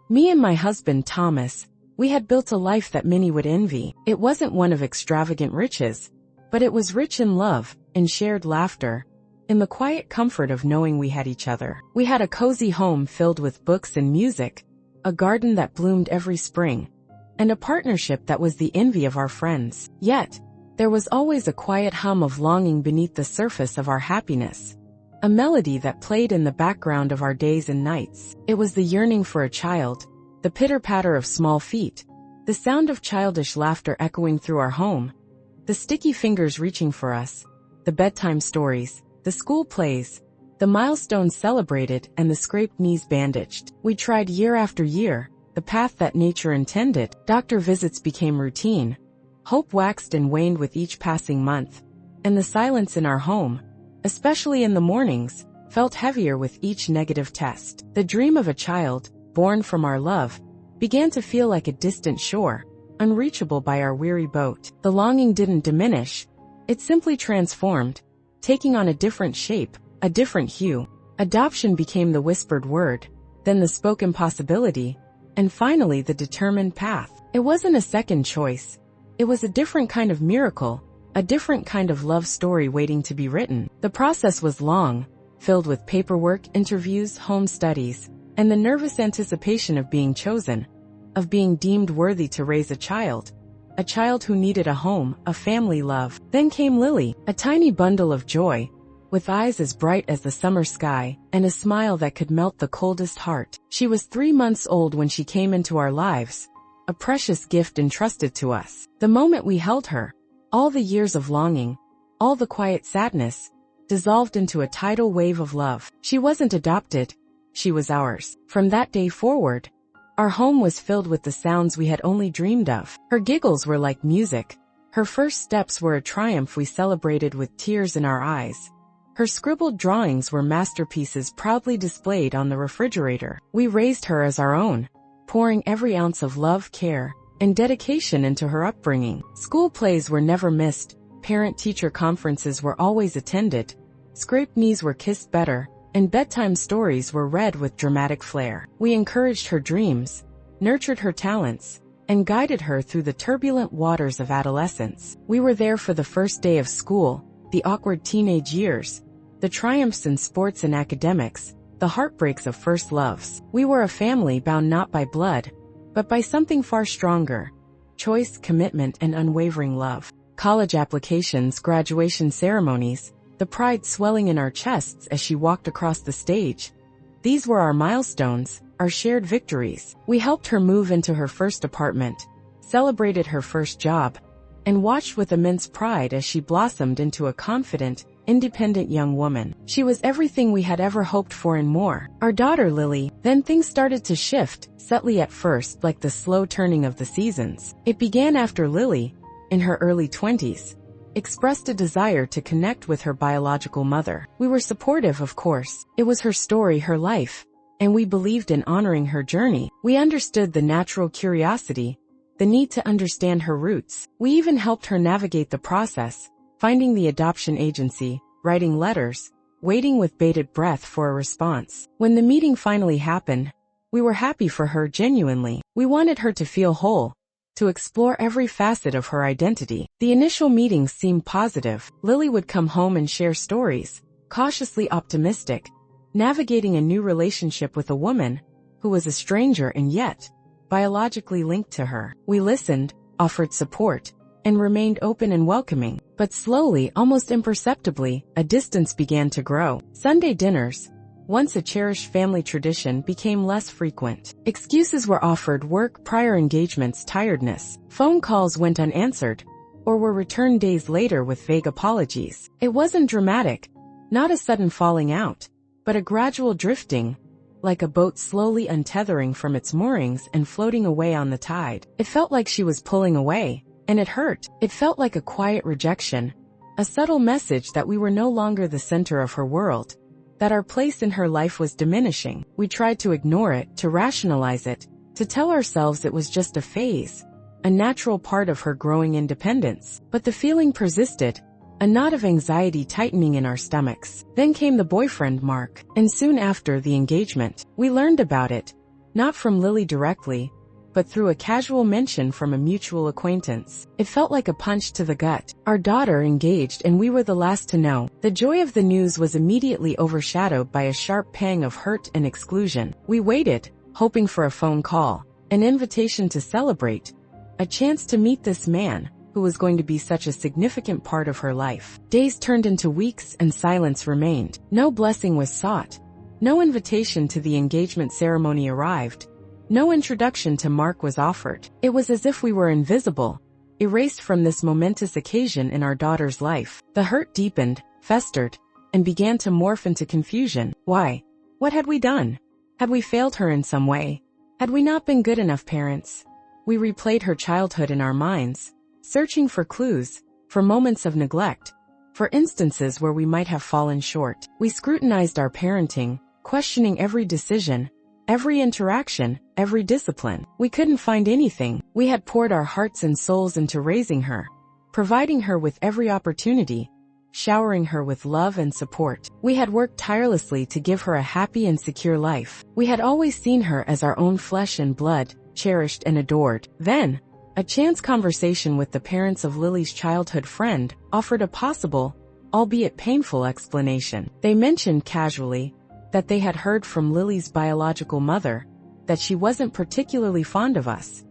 Me and my husband, Thomas, we had built a life that many would envy. It wasn't one of extravagant riches, but it was rich in love, in shared laughter, in the quiet comfort of knowing we had each other. We had a cozy home filled with books and music, a garden that bloomed every spring, and a partnership that was the envy of our friends. Yet, there was always a quiet hum of longing beneath the surface of our happiness, a melody that played in the background of our days and nights. It was the yearning for a child, the pitter-patter of small feet, the sound of childish laughter echoing through our home, the sticky fingers reaching for us, the bedtime stories, the school plays, the milestones celebrated and the scraped knees bandaged. We tried year after year, the path that nature intended. Doctor visits became routine. Hope waxed and waned with each passing month, and the silence in our home, especially in the mornings, felt heavier with each negative test. The dream of a child, born from our love, began to feel like a distant shore, unreachable by our weary boat. The longing didn't diminish, it simply transformed, taking on a different shape, a different hue. Adoption became the whispered word, then the spoken possibility, and finally the determined path. It wasn't a second choice. It was a different kind of miracle, a different kind of love story waiting to be written. The process was long, filled with paperwork, interviews, home studies, and the nervous anticipation of being chosen, of being deemed worthy to raise a child who needed a home, a family love. Then came Lily, a tiny bundle of joy, with eyes as bright as the summer sky, and a smile that could melt the coldest heart. She was 3 months old when she came into our lives, a precious gift entrusted to us. The moment we held her, all the years of longing, all the quiet sadness, dissolved into a tidal wave of love. She wasn't adopted, she was ours. From that day forward, our home was filled with the sounds we had only dreamed of. Her giggles were like music. Her first steps were a triumph we celebrated with tears in our eyes. Her scribbled drawings were masterpieces proudly displayed on the refrigerator. We raised her as our own, pouring every ounce of love, care, and dedication into her upbringing. School plays were never missed, parent-teacher conferences were always attended, scraped knees were kissed better, and bedtime stories were read with dramatic flair. We encouraged her dreams, nurtured her talents, and guided her through the turbulent waters of adolescence. We were there for the first day of school, the awkward teenage years, the triumphs in sports and academics, the heartbreaks of first loves. We were a family bound not by blood, but by something far stronger: choice, commitment, and unwavering love. College applications, graduation ceremonies, the pride swelling in our chests as she walked across the stage. These were our milestones, our shared victories. We helped her move into her first apartment, celebrated her first job, and watched with immense pride as she blossomed into a confident, independent young woman. She was everything we had ever hoped for and more. Our daughter Lily. Then things started to shift, subtly at first, like the slow turning of the seasons. It began after Lily, in her early 20s, expressed a desire to connect with her biological mother. We were supportive, of course. It was her story, her life, and we believed in honoring her journey. We understood the natural curiosity, the need to understand her roots. We even helped her navigate the process, finding the adoption agency, writing letters, waiting with bated breath for a response. When the meeting finally happened, we were happy for her genuinely. We wanted her to feel whole, to explore every facet of her identity. The initial meetings seemed positive. Lily would come home and share stories, cautiously optimistic, navigating a new relationship with a woman who was a stranger and yet biologically linked to her. We listened, offered support, and remained open and welcoming. But slowly, almost imperceptibly, a distance began to grow. Sunday dinners, once a cherished family tradition, became less frequent. Excuses were offered: work, prior engagements, tiredness. Phone calls went unanswered, or were returned days later with vague apologies. It wasn't dramatic, not a sudden falling out, but a gradual drifting, like a boat slowly untethering from its moorings and floating away on the tide. It felt like she was pulling away, and it hurt. It felt like a quiet rejection, a subtle message that we were no longer the center of her world, that our place in her life was diminishing. We tried to ignore it, to rationalize it, to tell ourselves it was just a phase, a natural part of her growing independence. But the feeling persisted, a knot of anxiety tightening in our stomachs. Then came the boyfriend, Mark, and soon after, the engagement. We learned about it, Not from Lily directly, but through a casual mention from a mutual acquaintance. It felt like a punch to the gut. Our daughter engaged and we were the last to know. The joy of the news was immediately overshadowed by a sharp pang of hurt and exclusion. We waited, hoping for a phone call, an invitation to celebrate, a chance to meet this man, who was going to be such a significant part of her life. Days turned into weeks and silence remained. No blessing was sought. No invitation to the engagement ceremony arrived. No introduction to Mark was offered. It was as if we were invisible, erased from this momentous occasion in our daughter's life. The hurt deepened, festered, and began to morph into confusion. Why? What had we done? Had we failed her in some way? Had we not been good enough parents? We replayed her childhood in our minds, searching for clues, for moments of neglect, for instances where we might have fallen short. We scrutinized our parenting, questioning every decision, every interaction, every discipline. We couldn't find anything. We had poured our hearts and souls into raising her, providing her with every opportunity, showering her with love and support. We had worked tirelessly to give her a happy and secure life. We had always seen her as our own flesh and blood, cherished and adored. Then, a chance conversation with the parents of Lily's childhood friend offered a possible, albeit painful explanation. They mentioned casually that they had heard from Lily's biological mother that she wasn't particularly fond of us,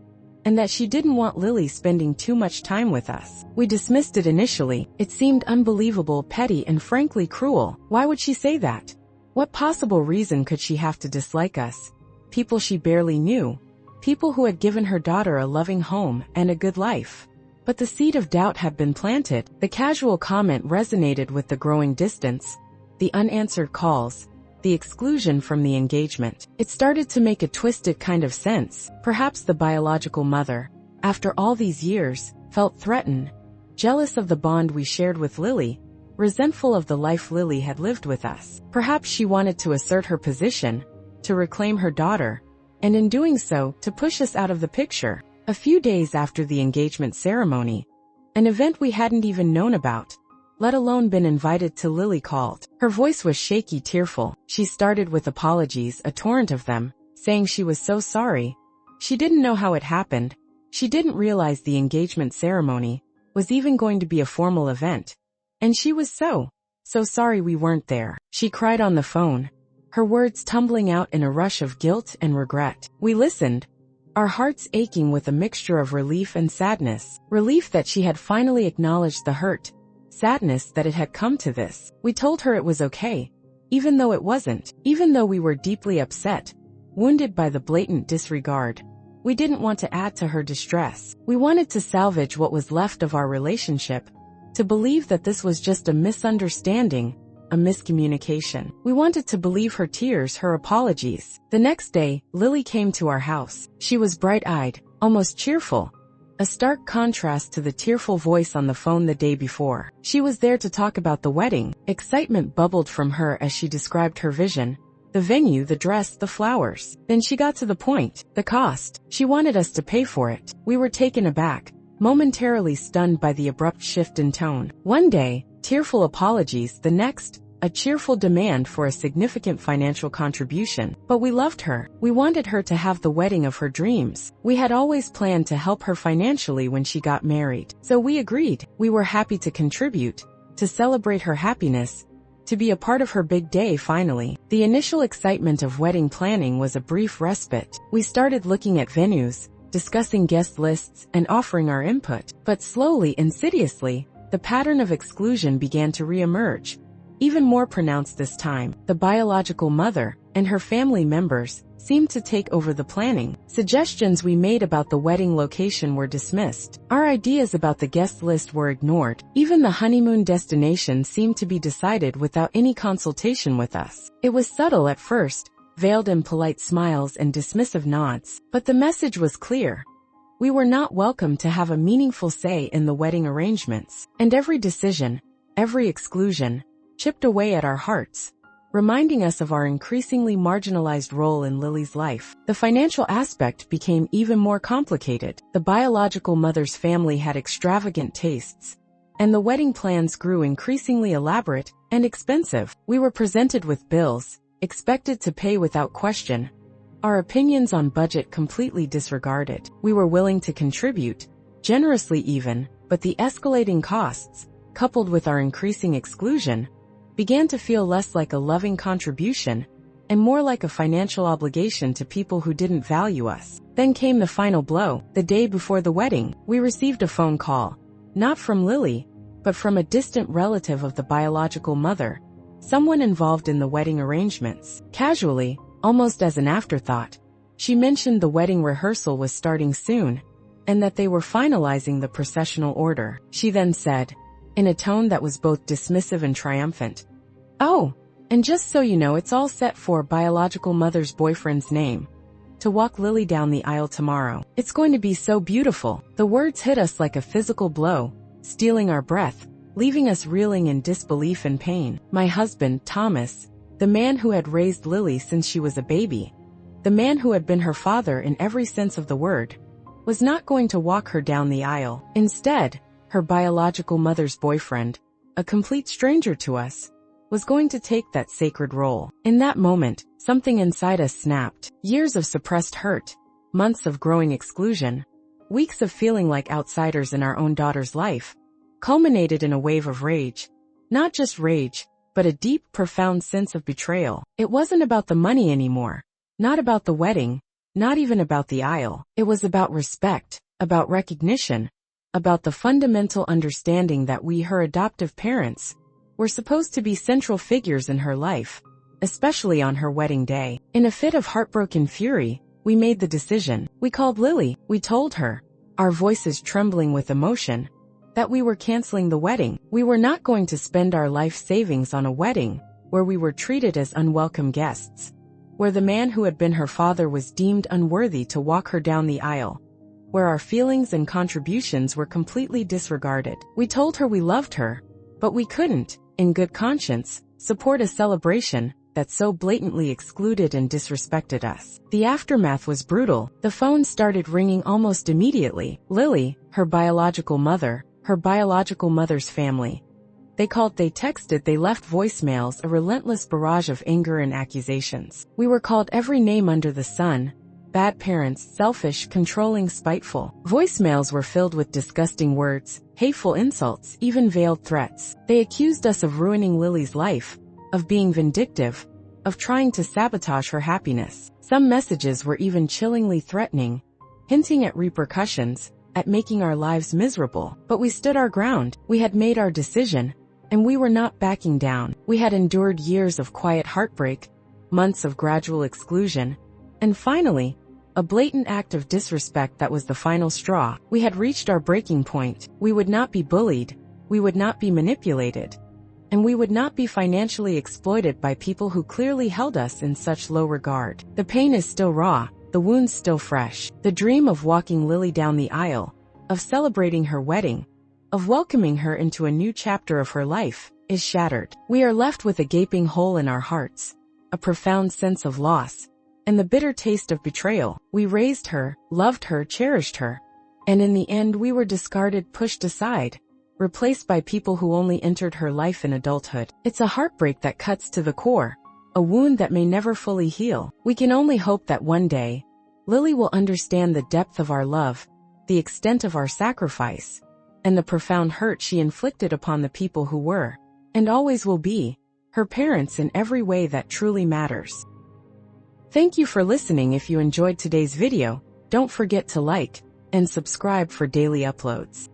and that she didn't want Lily spending too much time with us. We dismissed it initially. It seemed unbelievable, petty, and frankly cruel. Why would she say that? What possible reason could she have to dislike us, people she barely knew, people who had given her daughter a loving home and a good life? But the seed of doubt had been planted. The casual comment resonated with the growing distance, the unanswered calls, the exclusion from the engagement. It started to make a twisted kind of sense. Perhaps the biological mother, after all these years, felt threatened, jealous of the bond we shared with Lily, resentful of the life Lily had lived with us. Perhaps she wanted to assert her position, to reclaim her daughter, and in doing so, to push us out of the picture. A few days after the engagement ceremony, an event we hadn't even known about, let alone been invited to, Lily called. Her voice was shaky, tearful. She started with apologies, a torrent of them, saying she was so sorry. She didn't know how it happened. She didn't realize the engagement ceremony was even going to be a formal event. And she was so sorry we weren't there. She cried on the phone, her words tumbling out in a rush of guilt and regret. We listened, our hearts aching with a mixture of relief and sadness. Relief that she had finally acknowledged the hurt, sadness that it had come to this. We told her it was okay, even though it wasn't, even though we were deeply upset, wounded by the blatant disregard. We didn't want to add to her distress. We wanted to salvage what was left of our relationship, to believe that this was just a misunderstanding, a miscommunication. We wanted to believe her tears, her apologies. The next day, Lily came to our house. She was bright-eyed, almost cheerful, a stark contrast to the tearful voice on the phone the day before. She was there to talk about the wedding. Excitement bubbled from her as she described her vision, the venue, the dress, the flowers. Then she got to the point, the cost. She wanted us to pay for it. We were taken aback, momentarily stunned by the abrupt shift in tone. One day, tearful apologies; the next, a cheerful demand for a significant financial contribution. But we loved her. We wanted her to have the wedding of her dreams. We had always planned to help her financially when she got married. So we agreed. We were happy to contribute, to celebrate her happiness, to be a part of her big day finally. The initial excitement of wedding planning was a brief respite. We started looking at venues, discussing guest lists, and offering our input. But slowly, insidiously, the pattern of exclusion began to re-emerge. Even more pronounced this time. The biological mother and her family members seemed to take over the planning. Suggestions we made about the wedding location were dismissed. Our ideas about the guest list were ignored. Even the honeymoon destination seemed to be decided without any consultation with us. It was subtle at first, veiled in polite smiles and dismissive nods, but the message was clear. We were not welcome to have a meaningful say in the wedding arrangements. And every decision, every exclusion, chipped away at our hearts, reminding us of our increasingly marginalized role in Lily's life. The financial aspect became even more complicated. The biological mother's family had extravagant tastes, and the wedding plans grew increasingly elaborate and expensive. We were presented with bills, expected to pay without question, Our opinions on budget completely disregarded. We were willing to contribute, generously even, but the escalating costs, coupled with our increasing exclusion, began to feel less like a loving contribution and more like a financial obligation to people who didn't value us. Then came the final blow. The day before the wedding, we received a phone call, not from Lily, but from a distant relative of the biological mother, someone involved in the wedding arrangements. Casually, almost as an afterthought, she mentioned the wedding rehearsal was starting soon, and that they were finalizing the processional order. She then said, in a tone that was both dismissive and triumphant, "Oh, and just so you know, it's all set for biological mother's boyfriend's name to walk Lily down the aisle tomorrow. It's going to be so beautiful." The words hit us like a physical blow, stealing our breath, leaving us reeling in disbelief and pain. My husband, Thomas, the man who had raised Lily since she was a baby, the man who had been her father in every sense of the word, was not going to walk her down the aisle. Instead, her biological mother's boyfriend, a complete stranger to us, was going to take that sacred role. In that moment, something inside us snapped. Years of suppressed hurt, months of growing exclusion, weeks of feeling like outsiders in our own daughter's life, culminated in a wave of rage. Not just rage, but a deep, profound sense of betrayal. It wasn't about the money anymore, not about the wedding, not even about the aisle. It was about respect, about recognition, about the fundamental understanding that we, her adoptive parents, were supposed to be central figures in her life, especially on her wedding day. In a fit of heartbroken fury, we made the decision. We called Lily. We told her, our voices trembling with emotion, that we were canceling the wedding. We were not going to spend our life savings on a wedding where we were treated as unwelcome guests, where the man who had been her father was deemed unworthy to walk her down the aisle, where our feelings and contributions were completely disregarded. We told her we loved her, but we couldn't, in good conscience, support a celebration that so blatantly excluded and disrespected us. The aftermath was brutal. The phone started ringing almost immediately. Lily, her biological mother's family. They called, they texted, they left voicemails, a relentless barrage of anger and accusations. We were called every name under the sun: bad parents, selfish, controlling, spiteful. Voicemails were filled with disgusting words, hateful insults, even veiled threats. They accused us of ruining Lily's life, of being vindictive, of trying to sabotage her happiness. Some messages were even chillingly threatening, hinting at repercussions, at making our lives miserable. But we stood our ground. We had made our decision, and we were not backing down. We had endured years of quiet heartbreak, months of gradual exclusion, and finally, a blatant act of disrespect that was the final straw. We had reached our breaking point. We would not be bullied, we would not be manipulated, and we would not be financially exploited by people who clearly held us in such low regard. The pain is still raw, the wounds still fresh. The dream of walking Lily down the aisle, of celebrating her wedding, of welcoming her into a new chapter of her life, is shattered. We are left with a gaping hole in our hearts, a profound sense of loss, and the bitter taste of betrayal. We raised her, loved her, cherished her, and in the end we were discarded, pushed aside, replaced by people who only entered her life in adulthood. It's a heartbreak that cuts to the core, a wound that may never fully heal. We can only hope that one day, Lily will understand the depth of our love, the extent of our sacrifice, and the profound hurt she inflicted upon the people who were, and always will be, her parents in every way that truly matters. Thank you for listening. If you enjoyed today's video, don't forget to like and subscribe for daily uploads.